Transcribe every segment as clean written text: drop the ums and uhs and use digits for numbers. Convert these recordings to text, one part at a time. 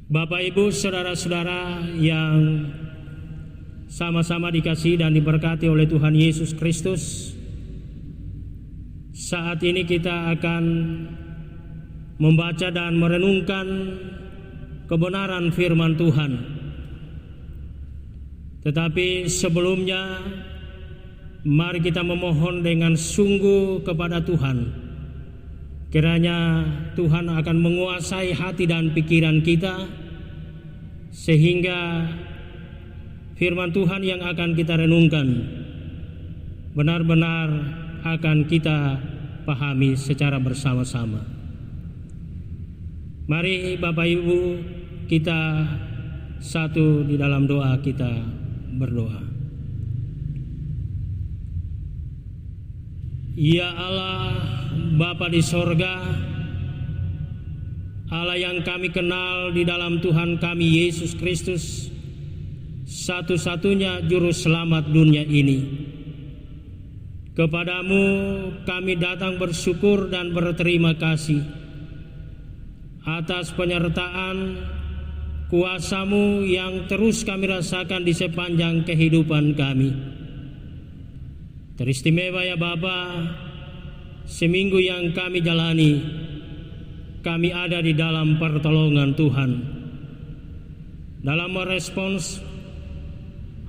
Bapak, Ibu, saudara-saudara yang sama-sama dikasihi dan diberkati oleh Tuhan Yesus Kristus, saat ini kita akan membaca dan merenungkan kebenaran firman Tuhan. Tetapi sebelumnya, mari kita memohon dengan sungguh kepada Tuhan. Kiranya Tuhan akan menguasai hati dan pikiran kita, sehingga firman Tuhan yang akan kita renungkan benar-benar akan kita pahami secara bersama-sama. Mari Bapak Ibu, kita satu di dalam doa, kita berdoa. Ya Allah, Bapa di sorga, Allah yang kami kenal di dalam Tuhan kami Yesus Kristus, satu-satunya juru selamat dunia ini. Kepadamu kami datang bersyukur dan berterima kasih atas penyertaan kuasa-Mu yang terus kami rasakan di sepanjang kehidupan kami. Teristimewa ya Bapa, seminggu yang kami jalani, kami ada di dalam pertolongan Tuhan. Dalam merespons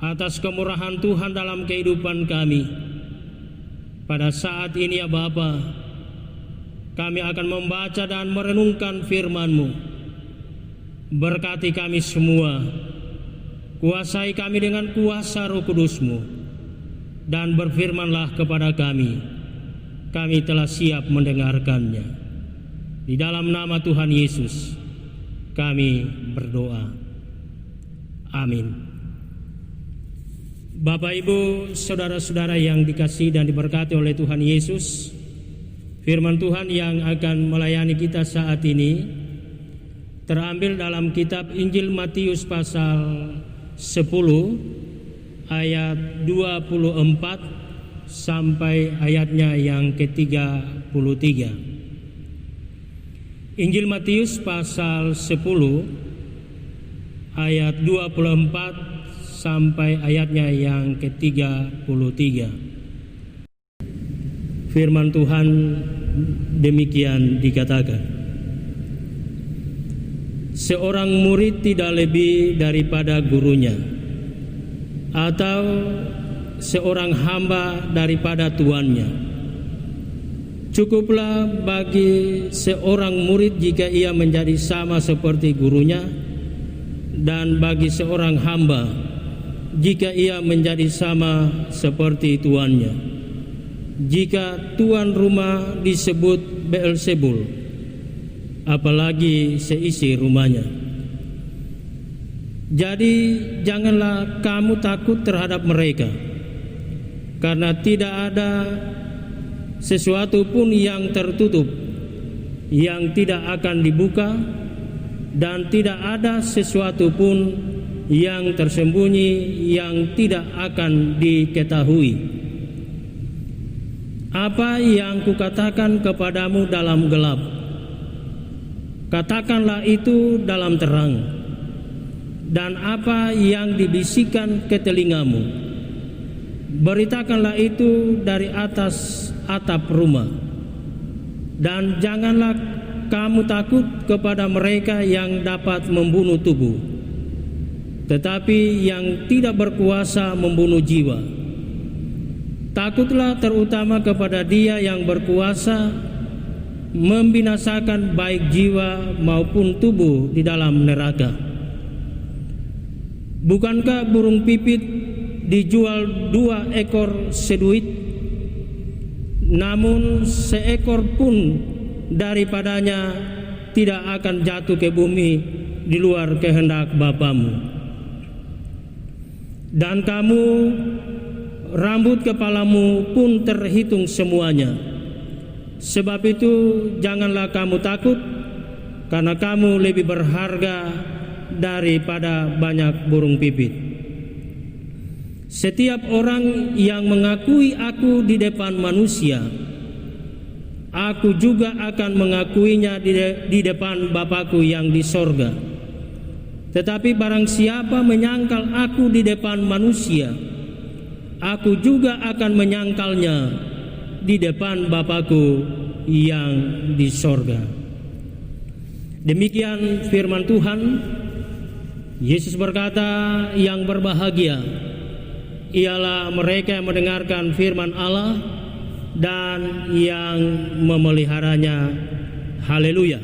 atas kemurahan Tuhan dalam kehidupan kami, pada saat ini ya Bapa, kami akan membaca dan merenungkan firman-Mu. Berkati kami semua, kuasai kami dengan kuasa Roh Kudus-Mu, dan berfirmanlah kepada kami. Kami telah siap mendengarkannya. Di dalam nama Tuhan Yesus kami berdoa. Amin. Bapak, Ibu, saudara-saudara yang dikasihi dan diberkati oleh Tuhan Yesus, firman Tuhan yang akan melayani kita saat ini terambil dalam kitab Injil Matius pasal 10 ayat 24 sampai ayatnya yang ke-33. Injil Matius pasal 10 ayat 24 sampai ayatnya yang ke-33. Firman Tuhan demikian dikatakan: seorang murid tidak lebih daripada gurunya, atau seorang hamba daripada tuannya. Cukuplah bagi seorang murid jika ia menjadi sama seperti gurunya, dan bagi seorang hamba jika ia menjadi sama seperti tuannya. Jika tuan rumah disebut Beelzebul, apalagi seisi rumahnya. Jadi janganlah kamu takut terhadap mereka, karena tidak ada sesuatu pun yang tertutup yang tidak akan dibuka, dan tidak ada sesuatu pun yang tersembunyi yang tidak akan diketahui. Apa yang kukatakan kepadamu dalam gelap, katakanlah itu dalam terang. Dan apa yang dibisikkan ke telingamu, beritakanlah itu dari atas atap rumah. Dan janganlah kamu takut kepada mereka yang dapat membunuh tubuh, tetapi yang tidak berkuasa membunuh jiwa. Takutlah terutama kepada Dia yang berkuasa membinasakan baik jiwa maupun tubuh di dalam neraka. Bukankah burung pipit dijual 2 ekor seduit, namun seekor pun daripadanya tidak akan jatuh ke bumi di luar kehendak Bapamu? Dan kamu, rambut kepalamu pun terhitung semuanya. Sebab itu janganlah kamu takut, karena kamu lebih berharga daripada banyak burung pipit. Setiap orang yang mengakui aku di depan manusia, aku juga akan mengakuinya di depan Bapakku yang di sorga. Tetapi barang siapa menyangkal aku di depan manusia, aku juga akan menyangkalnya di depan Bapa-Ku yang di sorga. Demikian firman Tuhan. Yesus berkata, yang berbahagia ialah mereka yang mendengarkan firman Allah dan yang memeliharanya. Haleluya.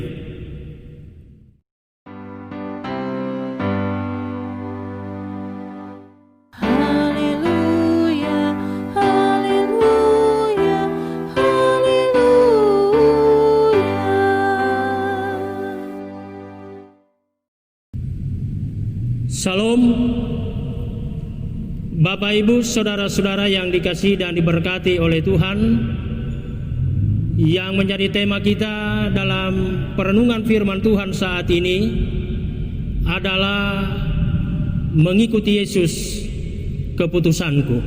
Salam, Bapak Ibu, saudara-saudara yang dikasihi dan diberkati oleh Tuhan. Yang menjadi tema kita dalam perenungan firman Tuhan saat ini adalah mengikuti Yesus, keputusanku.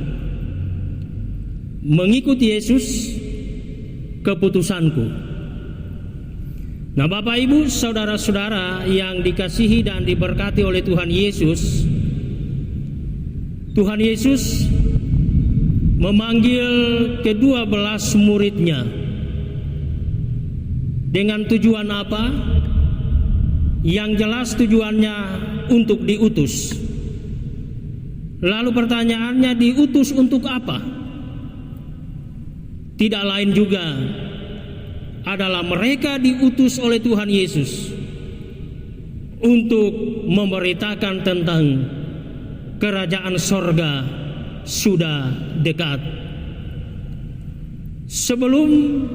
Mengikuti Yesus, keputusanku. Nah, Bapak Ibu, saudara-saudara yang dikasihi dan diberkati oleh Tuhan Yesus, Tuhan Yesus memanggil ke-12 muridnya dengan tujuan apa? Yang jelas tujuannya untuk diutus. Lalu pertanyaannya, diutus untuk apa? Tidak lain juga adalah mereka diutus oleh Tuhan Yesus untuk memberitakan tentang kerajaan sorga sudah dekat. Sebelum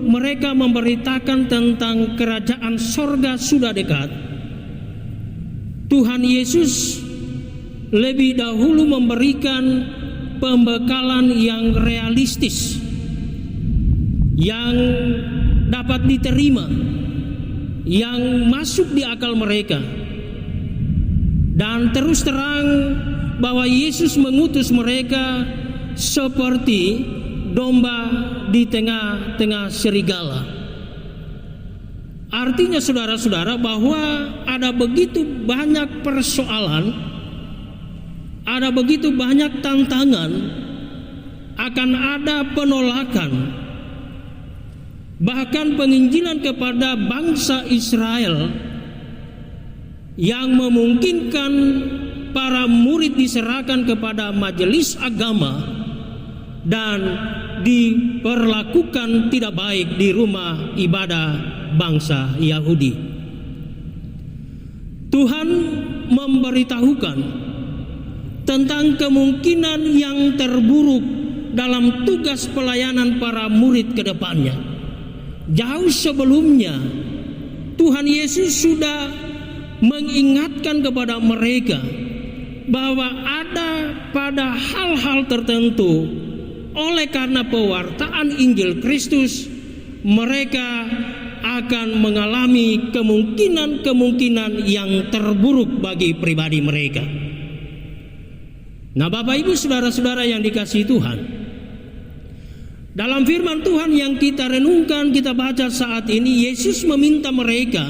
mereka memberitakan tentang kerajaan sorga sudah dekat, Tuhan Yesus lebih dahulu memberikan pembekalan yang realistis, yang dapat diterima, yang masuk di akal mereka. Dan terus terang bahwa Yesus mengutus mereka seperti domba di tengah-tengah serigala. Artinya saudara-saudara bahwa ada begitu banyak persoalan, ada begitu banyak tantangan, akan ada penolakan, bahkan penginjilan kepada bangsa Israel yang memungkinkan para murid diserahkan kepada majelis agama dan diperlakukan tidak baik di rumah ibadah bangsa Yahudi. Tuhan memberitahukan tentang kemungkinan yang terburuk dalam tugas pelayanan para murid ke depannya. Jauh sebelumnya Tuhan Yesus sudah mengingatkan kepada mereka bahwa ada pada hal-hal tertentu oleh karena pewartaan Injil Kristus mereka akan mengalami kemungkinan-kemungkinan yang terburuk bagi pribadi mereka. Nah, Bapak Ibu, saudara-saudara yang dikasihi Tuhan, dalam firman Tuhan yang kita renungkan, kita baca saat ini, Yesus meminta mereka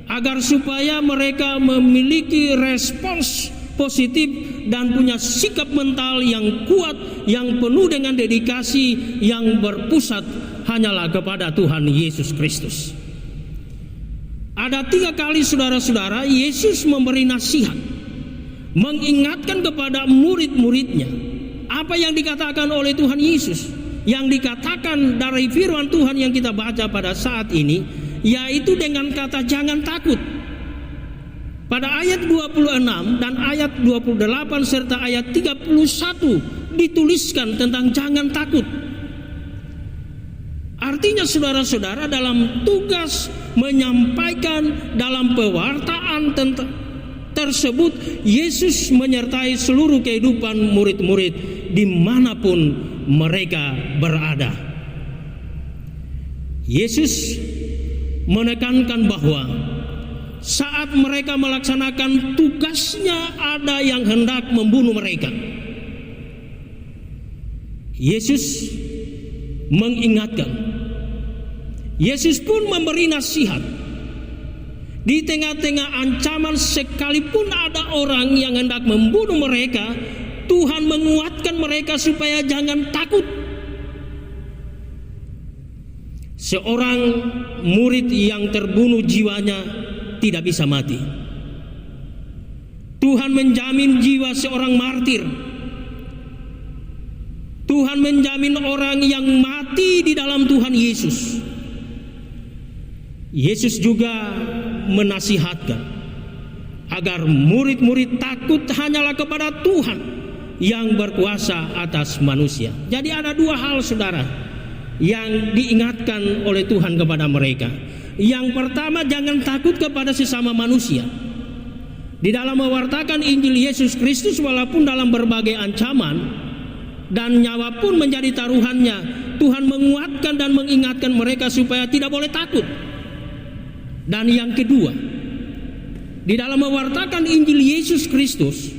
agar supaya mereka memiliki respons positif dan punya sikap mental yang kuat, yang penuh dengan dedikasi, yang berpusat hanyalah kepada Tuhan Yesus Kristus. Ada 3 kali saudara-saudara Yesus memberi nasihat, mengingatkan kepada murid-muridnya. Apa yang dikatakan oleh Tuhan Yesus, yang dikatakan dari firman Tuhan yang kita baca pada saat ini, yaitu dengan kata jangan takut. Pada ayat 26 dan ayat 28 serta ayat 31 dituliskan tentang jangan takut. Artinya saudara-saudara, dalam tugas menyampaikan, dalam pewartaan tersebut, Yesus menyertai seluruh kehidupan murid-murid dimanapun mereka berada. Yesus menekankan bahwa saat mereka melaksanakan tugasnya ada yang hendak membunuh mereka. Yesus mengingatkan. Yesus pun memberi nasihat. Di tengah-tengah ancaman, sekalipun ada orang yang hendak membunuh mereka, Tuhan menguatkan mereka supaya jangan takut. Seorang murid yang terbunuh jiwanya tidak bisa mati. Tuhan menjamin jiwa seorang martir. Tuhan menjamin orang yang mati di dalam Tuhan Yesus. Yesus juga menasihatkan agar murid-murid takut hanyalah kepada Tuhan yang berkuasa atas manusia. Jadi ada dua hal, saudara, yang diingatkan oleh Tuhan kepada mereka. Yang pertama, jangan takut kepada sesama manusia. Di dalam mewartakan Injil Yesus Kristus, walaupun dalam berbagai ancaman dan nyawa pun menjadi taruhannya, Tuhan menguatkan dan mengingatkan mereka supaya tidak boleh takut. Dan yang kedua, di dalam mewartakan Injil Yesus Kristus,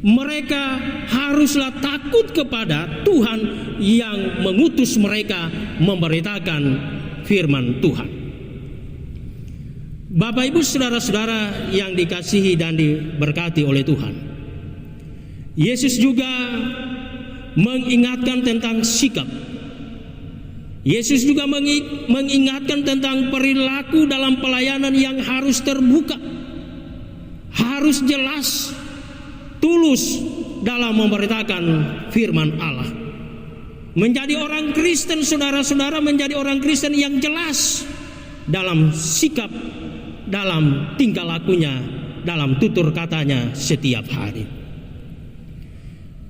mereka haruslah takut kepada Tuhan yang mengutus mereka memberitakan firman Tuhan. Bapak Ibu saudara-saudara yang dikasihi dan diberkati oleh Tuhan, Yesus juga mengingatkan tentang sikap. Yesus juga mengingatkan tentang perilaku dalam pelayanan yang harus terbuka, harus jelas, tulus dalam memberitakan firman Allah. Menjadi orang Kristen, saudara-saudara, menjadi orang Kristen yang jelas dalam sikap, dalam tingkah lakunya, dalam tutur katanya setiap hari.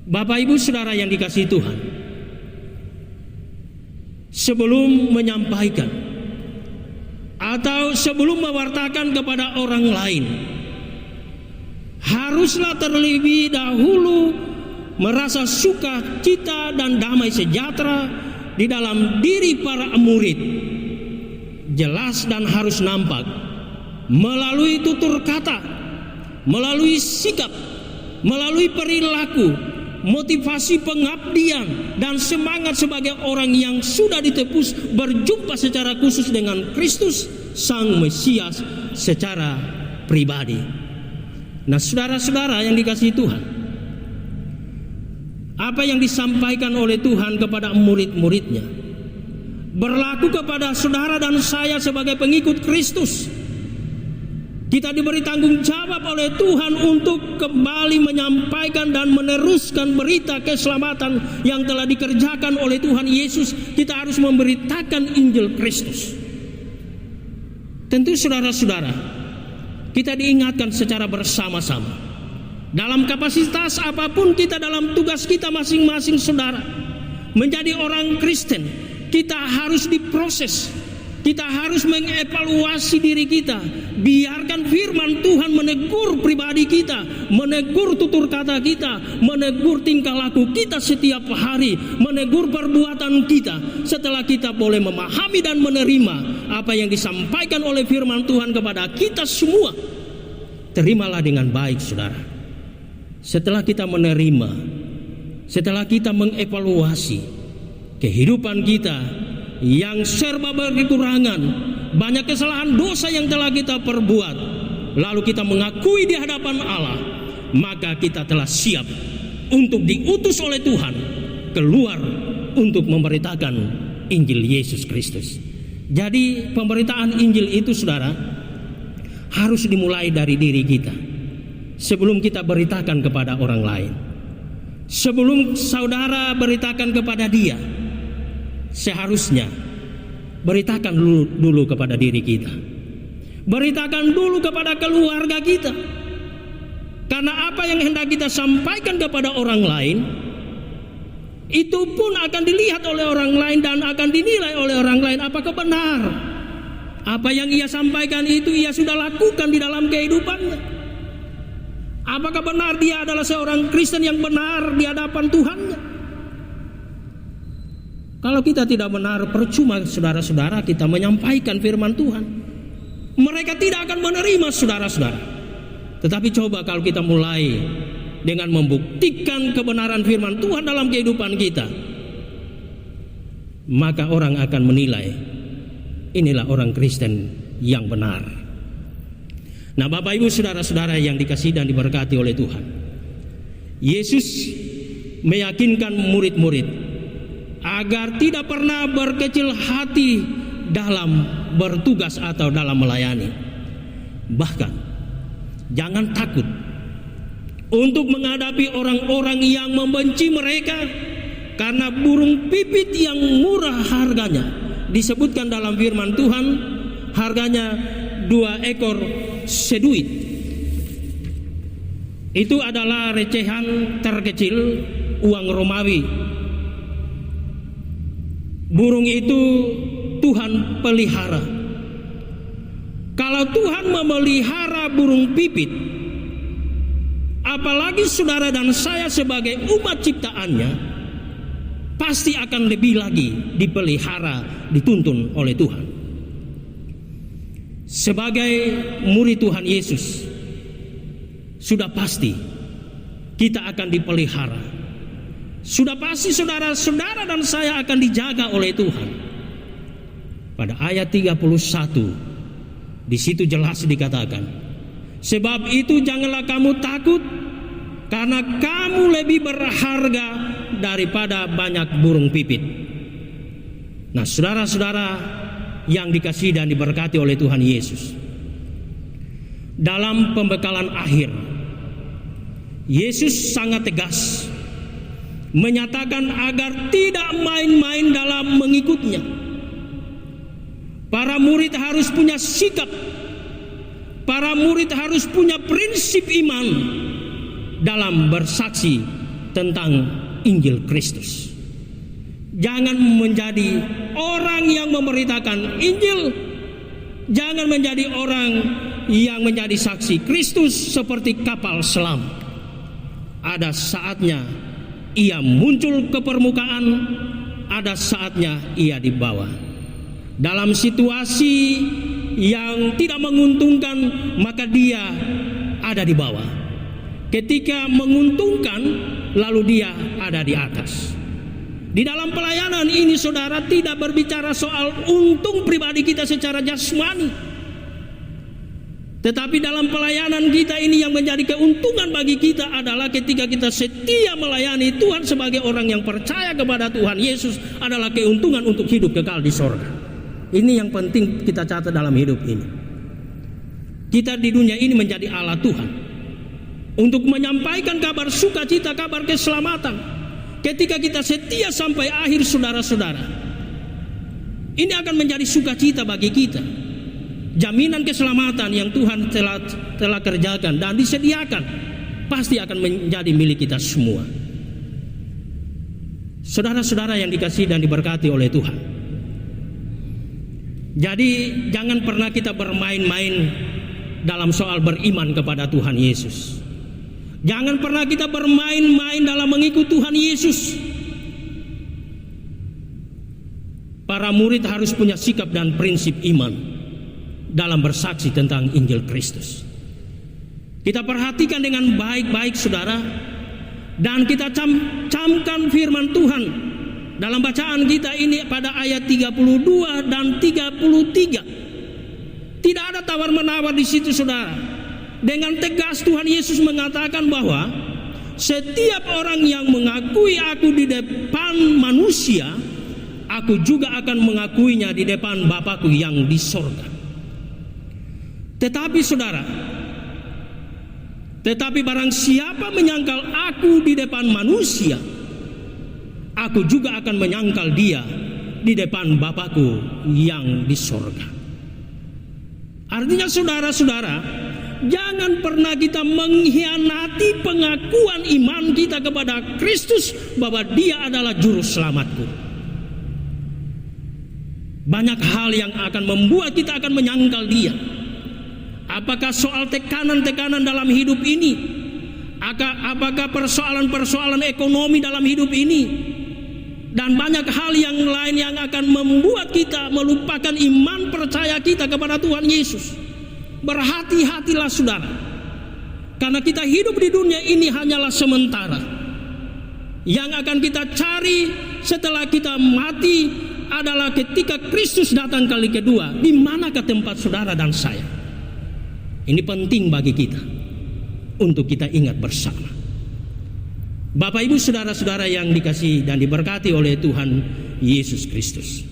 Bapak Ibu saudara yang dikasihi Tuhan, sebelum menyampaikan atau sebelum mewartakan kepada orang lain, haruslah terlebih dahulu merasa sukacita dan damai sejahtera di dalam diri para murid. Jelas dan harus nampak melalui tutur kata, melalui sikap, melalui perilaku, motivasi pengabdian dan semangat sebagai orang yang sudah ditebus berjumpa secara khusus dengan Kristus Sang Mesias secara pribadi. Nah, saudara-saudara yang dikasihi Tuhan, apa yang disampaikan oleh Tuhan kepada murid-muridnya berlaku kepada saudara dan saya sebagai pengikut Kristus. Kita diberi tanggung jawab oleh Tuhan untuk kembali menyampaikan dan meneruskan berita keselamatan yang telah dikerjakan oleh Tuhan Yesus. Kita harus memberitakan Injil Kristus. Tentu saudara-saudara, kita diingatkan secara bersama-sama. Dalam kapasitas apapun kita, dalam tugas kita masing-masing, saudara, menjadi orang Kristen, kita harus diproses. Kita harus mengevaluasi diri kita. Biarkan firman Tuhan menegur pribadi kita, menegur tutur kata kita, menegur tingkah laku kita setiap hari, menegur perbuatan kita. Setelah kita boleh memahami dan menerima apa yang disampaikan oleh firman Tuhan kepada kita semua, terimalah dengan baik, saudara. Setelah kita menerima, setelah kita mengevaluasi kehidupan kita yang serba berkekurangan, banyak kesalahan dosa yang telah kita perbuat, lalu kita mengakui di hadapan Allah, maka kita telah siap untuk diutus oleh Tuhan keluar untuk memberitakan Injil Yesus Kristus. Jadi pemberitaan Injil itu, saudara, harus dimulai dari diri kita. Sebelum kita beritakan kepada orang lain, sebelum saudara beritakan kepada dia, seharusnya beritakan dulu kepada diri kita. Beritakan dulu kepada keluarga kita. Karena apa yang hendak kita sampaikan kepada orang lain, itu pun akan dilihat oleh orang lain dan akan dinilai oleh orang lain apakah benar. Apa yang ia sampaikan itu ia sudah lakukan di dalam kehidupannya. Apakah benar dia adalah seorang Kristen yang benar di hadapan Tuhannya? Kalau kita tidak benar, percuma saudara-saudara kita menyampaikan firman Tuhan. Mereka tidak akan menerima, saudara-saudara. Tetapi coba kalau kita mulai dengan membuktikan kebenaran firman Tuhan dalam kehidupan kita, maka orang akan menilai inilah orang Kristen yang benar. Nah, Bapak Ibu saudara-saudara yang dikasihi dan diberkati oleh Tuhan, Yesus meyakinkan murid-murid agar tidak pernah berkecil hati dalam bertugas atau dalam melayani. Bahkan jangan takut untuk menghadapi orang-orang yang membenci mereka, karena burung pipit yang murah harganya, disebutkan dalam firman Tuhan, harganya 2 ekor seduit. Itu adalah recehan terkecil uang Romawi. Burung itu Tuhan pelihara. Kalau Tuhan memelihara burung pipit, apalagi saudara dan saya sebagai umat ciptaannya, pasti akan lebih lagi dipelihara, dituntun oleh Tuhan. Sebagai murid Tuhan Yesus, sudah pasti kita akan dipelihara. Sudah pasti saudara-saudara dan saya akan dijaga oleh Tuhan. Pada ayat 31, di situ jelas dikatakan, sebab itu janganlah kamu takut, karena kamu lebih berharga daripada banyak burung pipit. Nah, saudara-saudara yang dikasihi dan diberkati oleh Tuhan Yesus, dalam pembekalan akhir, Yesus sangat tegas menyatakan agar tidak main-main dalam mengikutnya. Para murid harus punya sikap, para murid harus punya prinsip iman dalam bersaksi tentang Injil Kristus. Jangan menjadi orang yang memberitakan Injil, jangan menjadi orang yang menjadi saksi Kristus seperti kapal selam. Ada saatnya ia muncul ke permukaan, ada saatnya ia dibawa. Dalam situasi yang tidak menguntungkan, maka dia ada di bawah. Ketika menguntungkan, lalu dia ada di atas. Di dalam pelayanan ini saudara tidak berbicara soal untung pribadi kita secara jasmani, tetapi dalam pelayanan kita ini yang menjadi keuntungan bagi kita adalah ketika kita setia melayani Tuhan sebagai orang yang percaya kepada Tuhan Yesus, adalah keuntungan untuk hidup kekal di sorga. Ini yang penting kita catat dalam hidup ini. Kita di dunia ini menjadi alat Tuhan untuk menyampaikan kabar sukacita, kabar keselamatan. Ketika kita setia sampai akhir saudara-saudara, ini akan menjadi sukacita bagi kita. Jaminan keselamatan yang Tuhan telah kerjakan dan disediakan pasti akan menjadi milik kita semua. Saudara-saudara yang dikasihi dan diberkati oleh Tuhan, jadi jangan pernah kita bermain-main dalam soal beriman kepada Tuhan Yesus. Jangan pernah kita bermain-main dalam mengikut Tuhan Yesus. Para murid harus punya sikap dan prinsip iman dalam bersaksi tentang Injil Kristus. Kita perhatikan dengan baik-baik saudara, dan kita camkan firman Tuhan dalam bacaan kita ini pada ayat 32 dan 33. Tidak ada tawar-menawar di situ saudara. Dengan tegas Tuhan Yesus mengatakan bahwa setiap orang yang mengakui aku di depan manusia, aku juga akan mengakuinya di depan Bapakku yang di sorga. Tetapi saudara, tetapi barang siapa menyangkal aku di depan manusia, aku juga akan menyangkal dia di depan Bapakku yang di sorga. Artinya saudara-saudara, jangan pernah kita mengkhianati pengakuan iman kita kepada Kristus bahwa dia adalah juru selamatku. Banyak hal yang akan membuat kita akan menyangkal dia. Apakah soal tekanan-tekanan dalam hidup ini? Apakah persoalan-persoalan ekonomi dalam hidup ini? Dan banyak hal yang lain yang akan membuat kita melupakan iman percaya kita kepada Tuhan Yesus. Berhati-hatilah saudara, karena kita hidup di dunia ini hanyalah sementara. Yang akan kita cari setelah kita mati adalah ketika Kristus datang kali kedua. Di manakah tempat saudara dan saya? Ini penting bagi kita untuk kita ingat bersama. Bapak Ibu saudara-saudara yang dikasihi dan diberkati oleh Tuhan Yesus Kristus.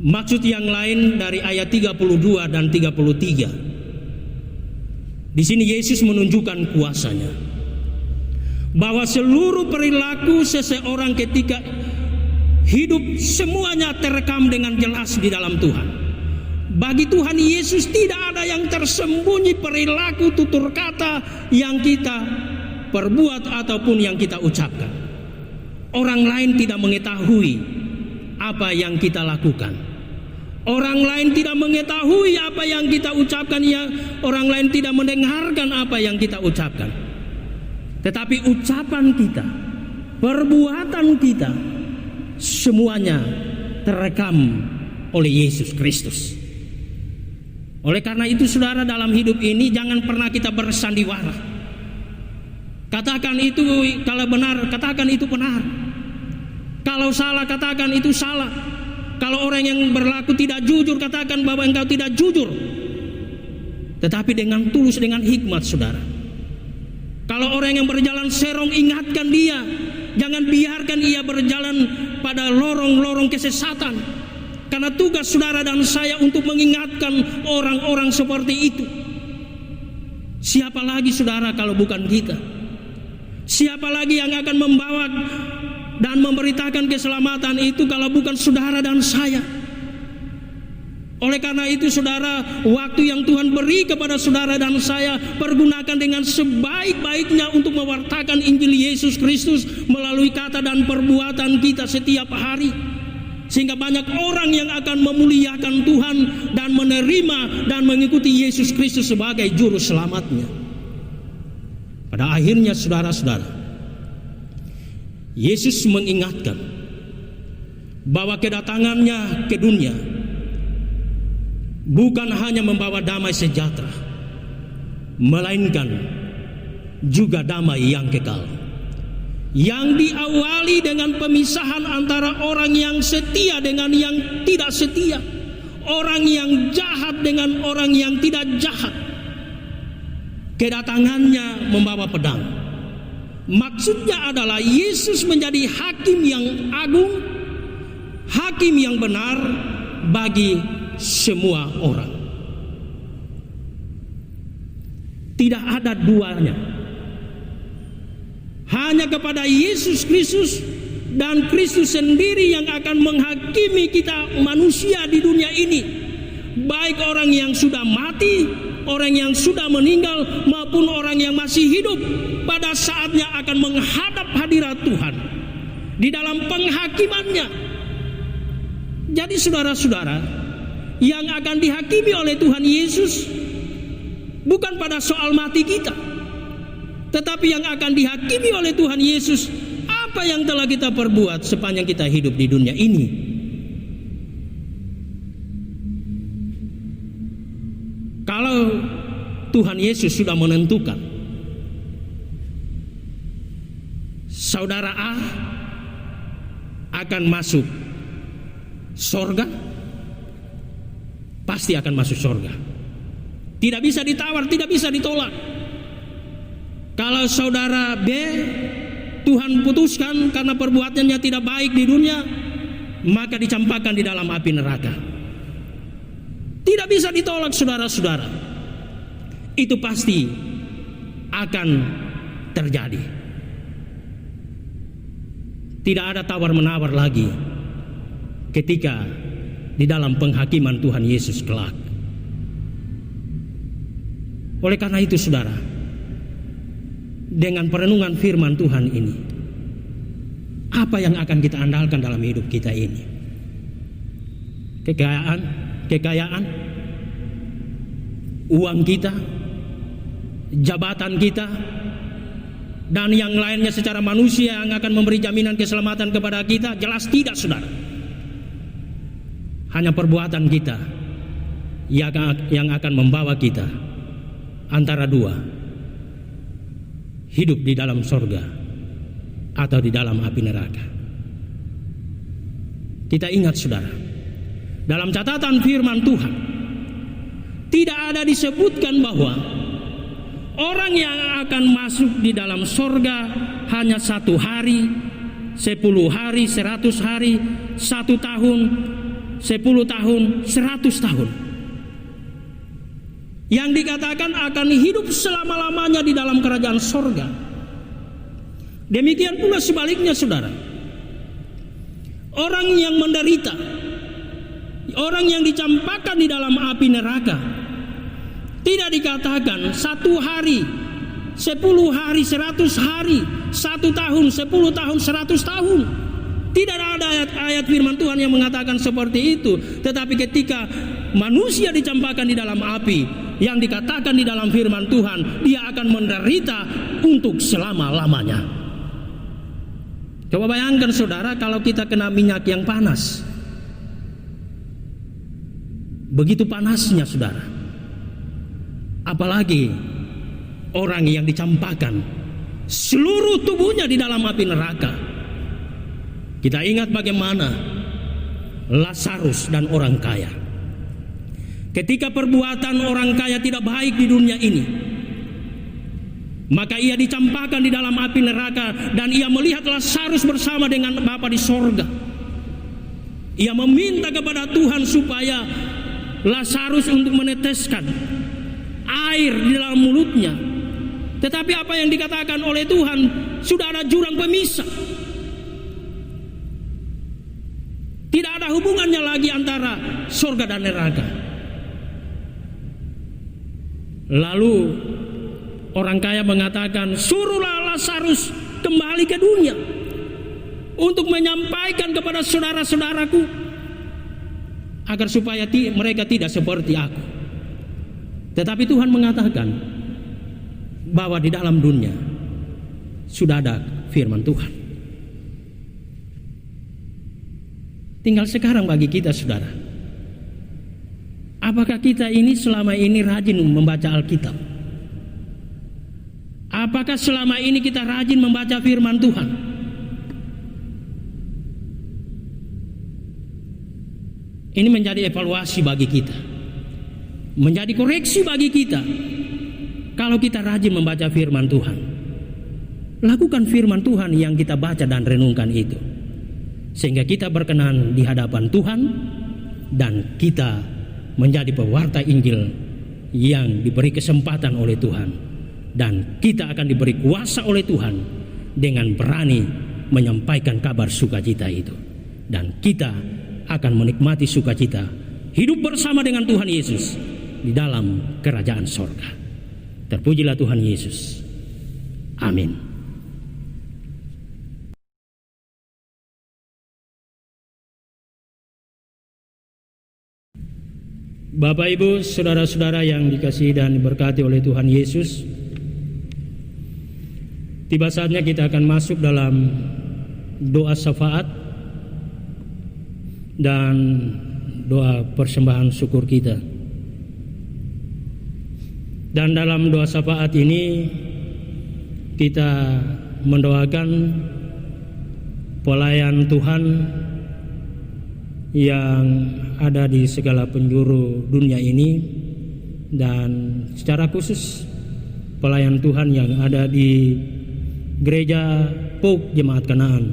Maksud yang lain dari ayat 32 dan 33. Di sini Yesus menunjukkan kuasanya. Bahwa seluruh perilaku seseorang ketika hidup semuanya terekam dengan jelas di dalam Tuhan. Bagi Tuhan Yesus tidak ada yang tersembunyi perilaku tutur kata yang kita perbuat ataupun yang kita ucapkan. Orang lain tidak mengetahui apa yang kita lakukan. Orang lain tidak mengetahui apa yang kita ucapkan, ya, orang lain tidak mendengarkan apa yang kita ucapkan. Tetapi ucapan kita, perbuatan kita, semuanya terekam oleh Yesus Kristus. Oleh karena itu saudara, dalam hidup ini jangan pernah kita bersandiwara. Katakan itu kalau benar, katakan itu benar. Kalau salah, katakan itu salah. Kalau orang yang berlaku tidak jujur, katakan bahwa engkau tidak jujur. Tetapi dengan tulus, dengan hikmat saudara. Kalau orang yang berjalan serong, ingatkan dia. Jangan biarkan ia berjalan pada lorong-lorong kesesatan. Karena tugas saudara dan saya untuk mengingatkan orang-orang seperti itu. Siapa lagi saudara kalau bukan kita? Siapa lagi yang akan membawa dan memberitakan keselamatan itu kalau bukan saudara dan saya? Oleh karena itu saudara, waktu yang Tuhan beri kepada saudara dan saya, pergunakan dengan sebaik-baiknya untuk mewartakan Injil Yesus Kristus melalui kata dan perbuatan kita setiap hari. Sehingga banyak orang yang akan memuliakan Tuhan dan menerima dan mengikuti Yesus Kristus sebagai juru selamatnya. Pada akhirnya saudara-saudara, Yesus mengingatkan bahwa kedatangannya ke dunia bukan hanya membawa damai sejahtera, melainkan juga damai yang kekal, yang diawali dengan pemisahan antara orang yang setia dengan yang tidak setia, orang yang jahat dengan orang yang tidak jahat. Kedatangannya membawa pedang. Maksudnya adalah Yesus menjadi hakim yang agung, hakim yang benar bagi semua orang. Tidak ada duanya. Hanya kepada Yesus Kristus dan Kristus sendiri yang akan menghakimi kita manusia di dunia ini. Baik orang yang sudah mati, orang yang sudah meninggal, maupun orang yang masih hidup, pada saatnya akan menghadap hadirat Tuhan di dalam penghakimannya. Jadi saudara-saudara, yang akan dihakimi oleh Tuhan Yesus bukan pada soal mati kita, tetapi yang akan dihakimi oleh Tuhan Yesus apa yang telah kita perbuat sepanjang kita hidup di dunia ini. Kalau Tuhan Yesus sudah menentukan saudara A akan masuk sorga, pasti akan masuk sorga. Tidak bisa ditawar, tidak bisa ditolak. Kalau saudara B, Tuhan putuskan karena perbuatannya tidak baik di dunia, maka dicampakkan di dalam api neraka. Tidak bisa ditolak saudara-saudara. Itu pasti akan terjadi. Tidak ada tawar-menawar lagi ketika di dalam penghakiman Tuhan Yesus kelak. Oleh karena itu saudara, dengan perenungan firman Tuhan ini, apa yang akan kita andalkan dalam hidup kita ini? Kekayaan, uang kita, jabatan kita, dan yang lainnya secara manusia yang akan memberi jaminan keselamatan kepada kita? Jelas tidak saudara. Hanya perbuatan kita yang akan membawa kita antara dua, hidup di dalam sorga atau di dalam api neraka. Kita ingat saudara, dalam catatan firman Tuhan, tidak ada disebutkan bahwa orang yang akan masuk di dalam sorga hanya 1 hari, 10 hari, 100 hari, 1 tahun, 10 tahun, 100 tahun. Yang dikatakan akan hidup selama-lamanya di dalam kerajaan sorga. Demikian pula sebaliknya, saudara. Orang yang menderita, orang yang dicampakkan di dalam api neraka, tidak dikatakan 1 hari, 10 hari, 100 hari, 1 tahun, 10 tahun, 100 tahun. Tidak ada ayat firman Tuhan yang mengatakan seperti itu. Tetapi ketika manusia dicampakkan di dalam api, yang dikatakan di dalam firman Tuhan, dia akan menderita untuk selama-lamanya. Coba bayangkan, saudara, kalau kita kena minyak yang panas. Begitu panasnya, saudara. Apalagi orang yang dicampakkan seluruh tubuhnya di dalam api neraka. Kita ingat bagaimana Lazarus dan orang kaya. Ketika perbuatan orang kaya tidak baik di dunia ini, maka ia dicampakkan di dalam api neraka, dan ia melihat Lazarus bersama dengan Bapa di sorga. Ia meminta kepada Tuhan supaya Lazarus untuk meneteskan air di dalam mulutnya. Tetapi apa yang dikatakan oleh Tuhan, sudah ada jurang pemisah. Tidak ada hubungannya lagi antara sorga dan neraka. Lalu orang kaya mengatakan, suruhlah Lazarus kembali ke dunia untuk menyampaikan kepada saudara-saudaraku agar supaya mereka tidak seperti aku. Tetapi Tuhan mengatakan bahwa di dalam dunia sudah ada firman Tuhan. Tinggal sekarang bagi kita, saudara, apakah kita ini selama ini rajin membaca Alkitab? Apakah selama ini kita rajin membaca firman Tuhan? Ini menjadi evaluasi bagi kita, menjadi koreksi bagi kita. Kalau kita rajin membaca firman Tuhan, lakukan firman Tuhan yang kita baca dan renungkan itu, sehingga kita berkenan di hadapan Tuhan, dan kita menjadi pewarta Injil yang diberi kesempatan oleh Tuhan. Dan kita akan diberi kuasa oleh Tuhan dengan berani menyampaikan kabar sukacita itu. Dan kita akan menikmati sukacita hidup bersama dengan Tuhan Yesus di dalam kerajaan sorga. Terpujilah Tuhan Yesus. Amin. Bapak, Ibu, saudara-saudara yang dikasihi dan diberkati oleh Tuhan Yesus, tiba saatnya kita akan masuk dalam doa syafaat dan doa persembahan syukur kita. Dan dalam doa syafaat ini kita mendoakan pelayan Tuhan yang ada di segala penjuru dunia ini, dan secara khusus pelayan Tuhan yang ada di Gereja Pok Jemaat Kanaan,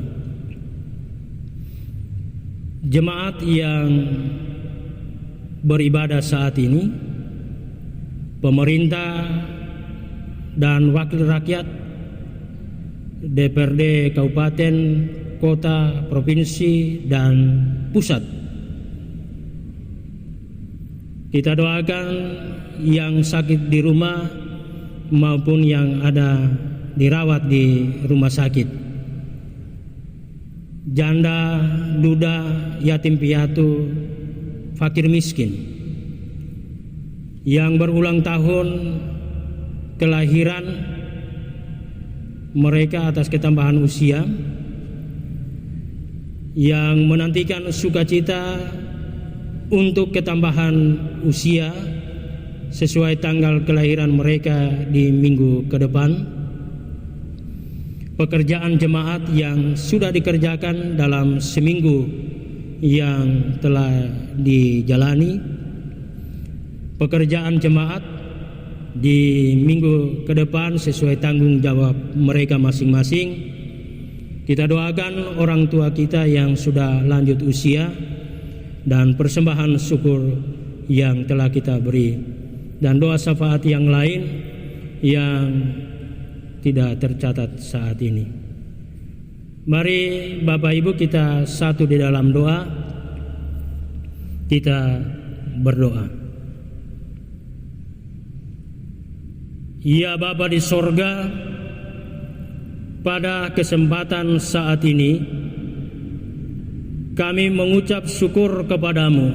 jemaat yang beribadah saat ini, pemerintah dan wakil rakyat, DPRD kabupaten, kota, provinsi, dan pusat. Kita doakan yang sakit di rumah maupun yang ada dirawat di rumah sakit, janda, duda, yatim piatu, fakir miskin, yang berulang tahun kelahiran mereka atas ketambahan usia, yang menantikan sukacita untuk ketambahan usia sesuai tanggal kelahiran mereka di minggu ke depan, pekerjaan jemaat yang sudah dikerjakan dalam seminggu yang telah dijalani, pekerjaan jemaat di minggu ke depan sesuai tanggung jawab mereka masing-masing. Kita doakan orang tua kita yang sudah lanjut usia dan persembahan syukur yang telah kita beri, dan doa syafaat yang lain yang tidak tercatat saat ini. Mari Bapak Ibu kita satu di dalam doa, kita berdoa. Ya Bapa di sorga, pada kesempatan saat ini kami mengucap syukur kepadamu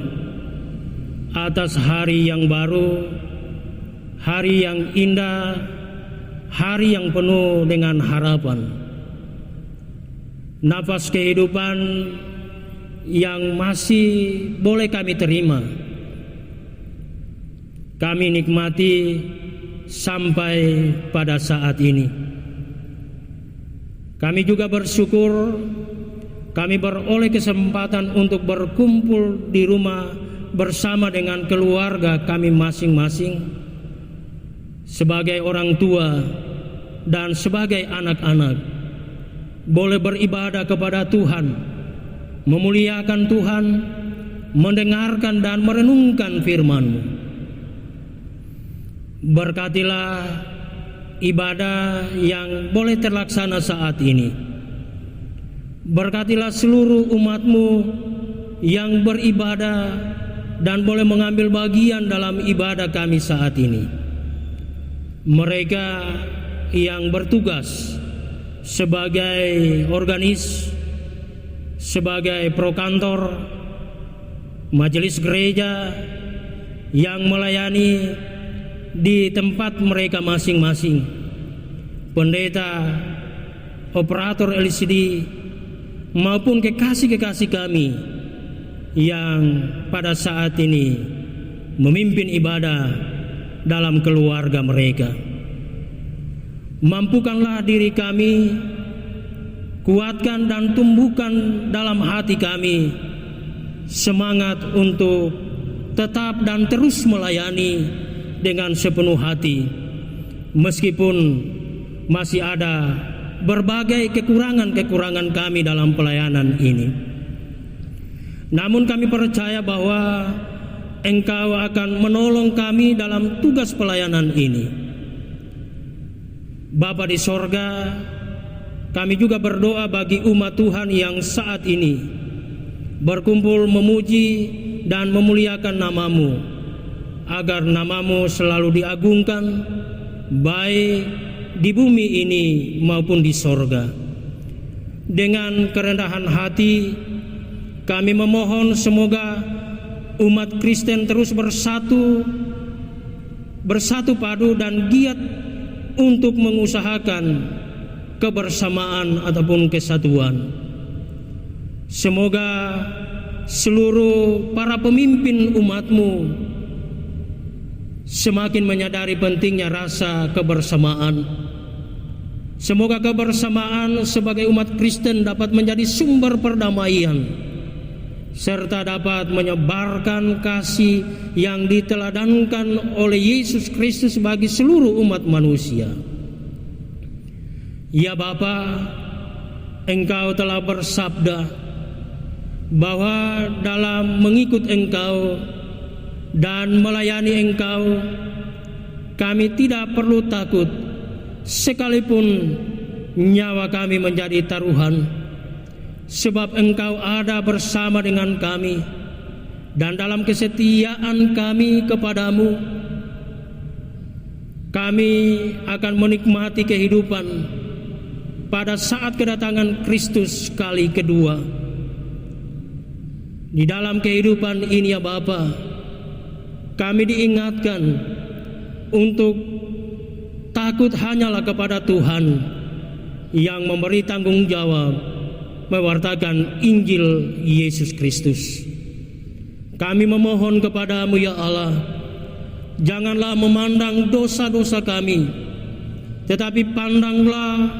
atas hari yang baru, hari yang indah, hari yang penuh dengan harapan, nafas kehidupan yang masih boleh kami terima, kami nikmati sampai pada saat ini. Kami juga bersyukur kami beroleh kesempatan untuk berkumpul di rumah bersama dengan keluarga kami masing-masing sebagai orang tua dan sebagai anak-anak, boleh beribadah kepada Tuhan, memuliakan Tuhan, mendengarkan dan merenungkan firman-Mu. Berkatilah ibadah yang boleh terlaksana saat ini. Berkatilah seluruh umat-Mu yang beribadah dan boleh mengambil bagian dalam ibadah kami saat ini. Mereka yang bertugas sebagai organis, sebagai prokantor, majelis gereja yang melayani di tempat mereka masing-masing, pendeta, operator LCD, maupun kekasih-kekasih kami yang pada saat ini memimpin ibadah dalam keluarga mereka. Mampukanlah diri kami, kuatkan dan tumbuhkan dalam hati kami semangat untuk tetap dan terus melayani dengan sepenuh hati, meskipun masih ada berbagai kekurangan-kekurangan kami dalam pelayanan ini. Namun kami percaya bahwa Engkau akan menolong kami dalam tugas pelayanan ini. Bapa di sorga, kami juga berdoa bagi umat Tuhan yang saat ini berkumpul memuji dan memuliakan nama-Mu, agar nama-Mu selalu diagungkan, baik di bumi ini maupun di sorga. Dengan kerendahan hati kami memohon semoga umat Kristen terus bersatu padu dan giat untuk mengusahakan kebersamaan ataupun kesatuan. Semoga seluruh para pemimpin umat-Mu semakin menyadari pentingnya rasa kebersamaan. Semoga kebersamaan sebagai umat Kristen dapat menjadi sumber perdamaian, serta dapat menyebarkan kasih yang diteladankan oleh Yesus Kristus bagi seluruh umat manusia. Ya Bapa, Engkau telah bersabda bahwa dalam mengikut Engkau dan melayani Engkau, kami tidak perlu takut sekalipun nyawa kami menjadi taruhan, sebab Engkau ada bersama dengan kami, dan dalam kesetiaan kami kepadamu, kami akan menikmati kehidupan pada saat kedatangan Kristus kali kedua. Di dalam kehidupan ini ya Bapa, kami diingatkan untuk takut hanyalah kepada Tuhan yang memberi tanggung jawab mewartakan Injil Yesus Kristus. Kami memohon kepadamu ya Allah, janganlah memandang dosa-dosa kami, tetapi pandanglah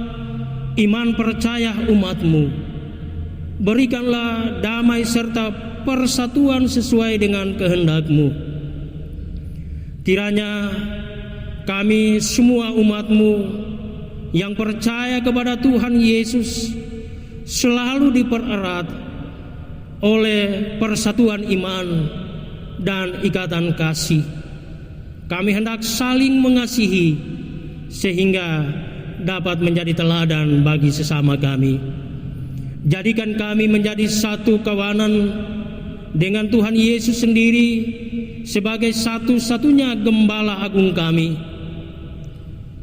iman percaya umat-Mu. Berikanlah damai serta persatuan sesuai dengan kehendak-Mu. Kiranya kami semua umat-Mu yang percaya kepada Tuhan Yesus selalu dipererat oleh persatuan iman dan ikatan kasih. Kami hendak saling mengasihi sehingga dapat menjadi teladan bagi sesama kami. Jadikan kami menjadi satu kawanan dengan Tuhan Yesus sendiri sebagai satu-satunya gembala agung kami.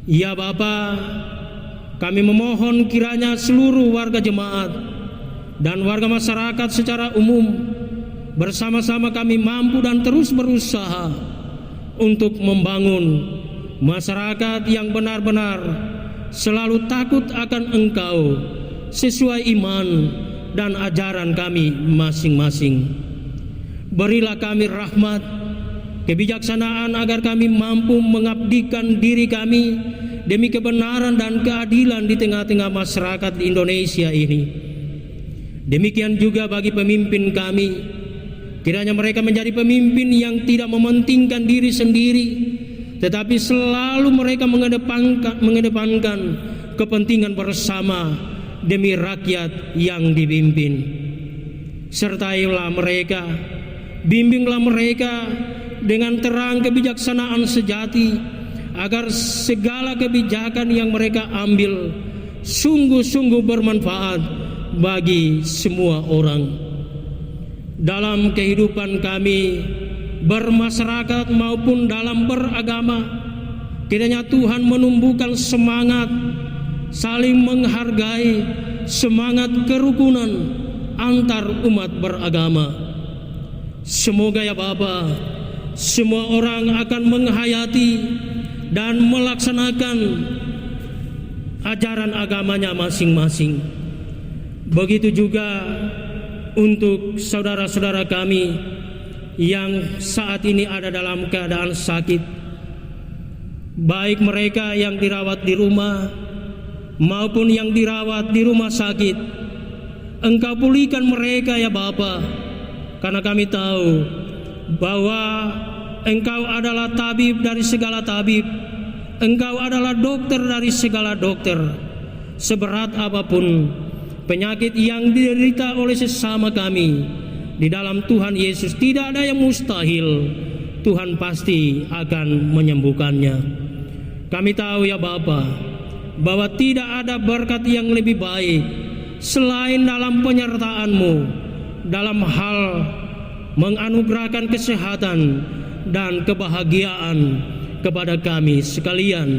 Ya Bapa, kami memohon kiranya seluruh warga jemaat dan warga masyarakat secara umum bersama-sama kami mampu dan terus berusaha untuk membangun masyarakat yang benar-benar selalu takut akan Engkau sesuai iman dan ajaran kami masing-masing. Berilah kami rahmat, kebijaksanaan agar kami mampu mengabdikan diri kami demi kebenaran dan keadilan di tengah-tengah masyarakat Indonesia ini. Demikian juga bagi pemimpin kami, kiranya mereka menjadi pemimpin yang tidak mementingkan diri sendiri, tetapi selalu mereka mengedepankan kepentingan bersama demi rakyat yang dipimpin. Sertailah mereka, bimbinglah mereka dengan terang kebijaksanaan sejati, agar segala kebijakan yang mereka ambil sungguh-sungguh bermanfaat bagi semua orang. Dalam kehidupan kami bermasyarakat maupun dalam beragama, kiranya Tuhan menumbuhkan semangat saling menghargai, semangat kerukunan antar umat beragama. Semoga ya Bapa, semua orang akan menghayati dan melaksanakan ajaran agamanya masing-masing. Begitu juga untuk saudara-saudara kami yang saat ini ada dalam keadaan sakit, baik mereka yang dirawat di rumah maupun yang dirawat di rumah sakit. Engkau pulihkan mereka ya Bapa, karena kami tahu bahwa Engkau adalah tabib dari segala tabib, Engkau adalah dokter dari segala dokter. Seberat apapun penyakit yang diderita oleh sesama kami, di dalam Tuhan Yesus tidak ada yang mustahil. Tuhan pasti akan menyembuhkannya. Kami tahu ya Bapa, bahwa tidak ada berkat yang lebih baik selain dalam penyertaan-Mu dalam hal menganugerahkan kesehatan dan kebahagiaan kepada kami sekalian,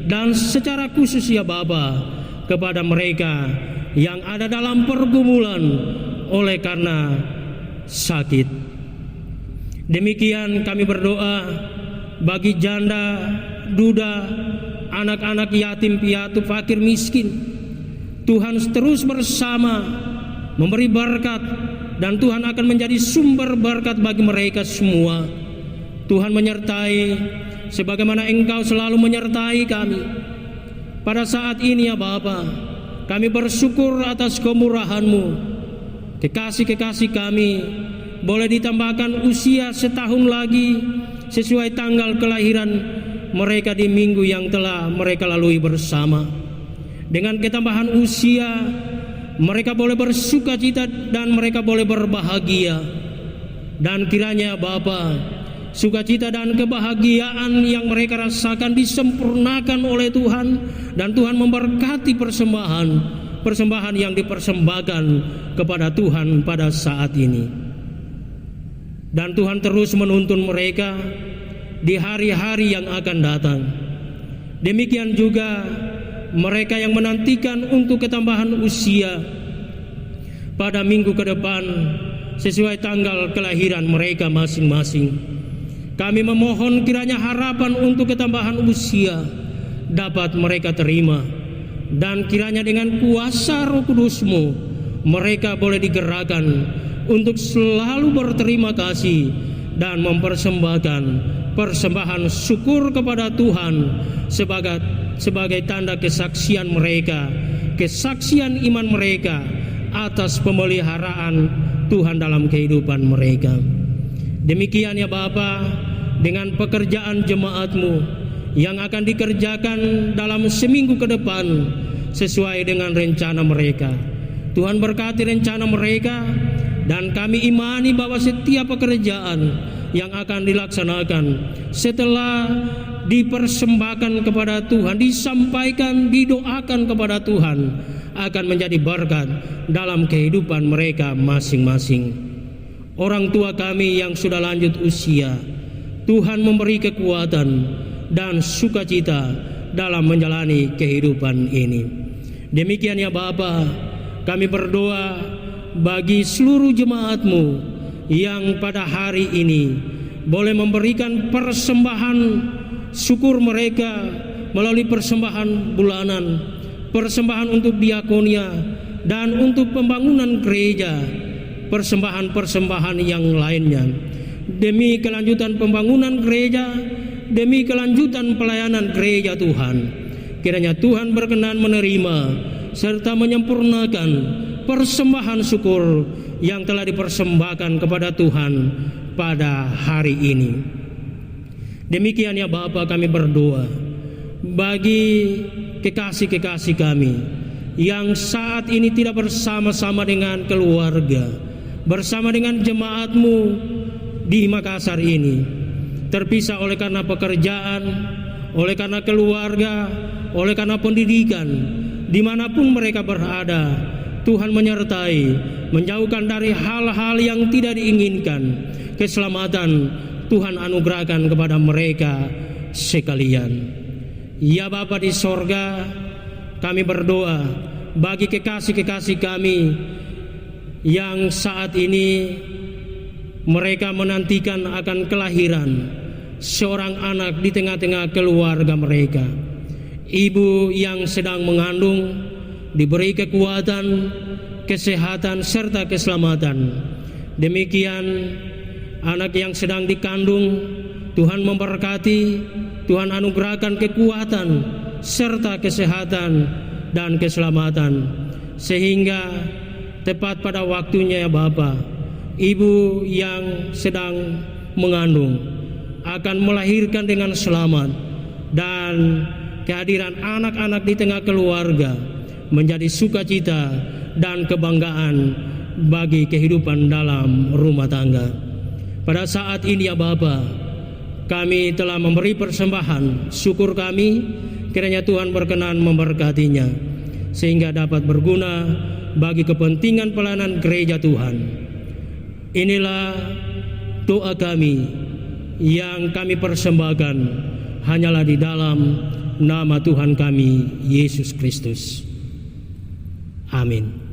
dan secara khusus ya Bapa kepada mereka yang ada dalam pergumulan oleh karena sakit. Demikian kami berdoa bagi janda, duda, anak-anak yatim piatu, fakir miskin. Tuhan terus bersama memberi berkat, dan Tuhan akan menjadi sumber berkat bagi mereka semua. Tuhan menyertai sebagaimana Engkau selalu menyertai kami. Pada saat ini ya Bapa, kami bersyukur atas kemurahan-Mu. Kekasih-kekasih kami boleh ditambahkan usia setahun lagi sesuai tanggal kelahiran mereka di minggu yang telah mereka lalui bersama. Dengan ketambahan usia, mereka boleh bersukacita dan mereka boleh berbahagia. Dan kiranya Bapa, sukacita dan kebahagiaan yang mereka rasakan disempurnakan oleh Tuhan, dan Tuhan memberkati persembahan yang dipersembahkan kepada Tuhan pada saat ini. Dan Tuhan terus menuntun mereka di hari-hari yang akan datang. Demikian juga mereka yang menantikan untuk ketambahan usia pada minggu ke depan sesuai tanggal kelahiran mereka masing-masing. Kami memohon kiranya harapan untuk ketambahan usia dapat mereka terima, dan kiranya dengan kuasa Roh Kudus-Mu mereka boleh digerakkan untuk selalu berterima kasih dan mempersembahkan persembahan syukur kepada Tuhan sebagai tanda kesaksian mereka, kesaksian iman mereka atas pemeliharaan Tuhan dalam kehidupan mereka. Demikian ya Bapa, dengan pekerjaan jemaat-Mu yang akan dikerjakan dalam seminggu ke depan sesuai dengan rencana mereka. Tuhan berkati rencana mereka, dan kami imani bahwa setiap pekerjaan yang akan dilaksanakan setelah dipersembahkan kepada Tuhan, disampaikan, didoakan kepada Tuhan, akan menjadi berkat dalam kehidupan mereka masing-masing. Orang tua kami yang sudah lanjut usia, Tuhan memberi kekuatan dan sukacita dalam menjalani kehidupan ini. Demikian ya Bapa, kami berdoa bagi seluruh jemaat-Mu yang pada hari ini boleh memberikan persembahan syukur mereka melalui persembahan bulanan, persembahan untuk diakonia, dan untuk pembangunan gereja, persembahan-persembahan yang lainnya, demi kelanjutan pembangunan gereja, demi kelanjutan pelayanan gereja Tuhan. Kiranya Tuhan berkenan menerima serta menyempurnakan persembahan syukur yang telah dipersembahkan kepada Tuhan pada hari ini. Demikian ya Bapa, kami berdoa bagi kekasih-kekasih kami yang saat ini tidak bersama-sama dengan keluarga, bersama dengan jemaat-Mu di Makassar ini, terpisah oleh karena pekerjaan, oleh karena keluarga, oleh karena pendidikan, dimanapun mereka berada. Tuhan menyertai, menjauhkan dari hal-hal yang tidak diinginkan. Keselamatan Tuhan anugerahkan kepada mereka sekalian. Ya Bapa di sorga, kami berdoa bagi kekasih-kekasih kami yang saat ini mereka menantikan akan kelahiran seorang anak di tengah-tengah keluarga mereka. Ibu yang sedang mengandung diberi kekuatan, kesehatan, serta keselamatan. Demikian anak yang sedang dikandung, Tuhan memberkati, Tuhan anugerahkan kekuatan serta kesehatan dan keselamatan, sehingga tepat pada waktunya ya Bapa, ibu yang sedang mengandung akan melahirkan dengan selamat, dan kehadiran anak-anak di tengah keluarga menjadi sukacita dan kebanggaan bagi kehidupan dalam rumah tangga. Pada saat ini ya Bapa, kami telah memberi persembahan syukur kami, kiranya Tuhan berkenan memberkatinya sehingga dapat berguna bagi kepentingan pelayanan gereja Tuhan. Inilah doa kami yang kami persembahkan hanyalah di dalam nama Tuhan kami Yesus Kristus. Amin.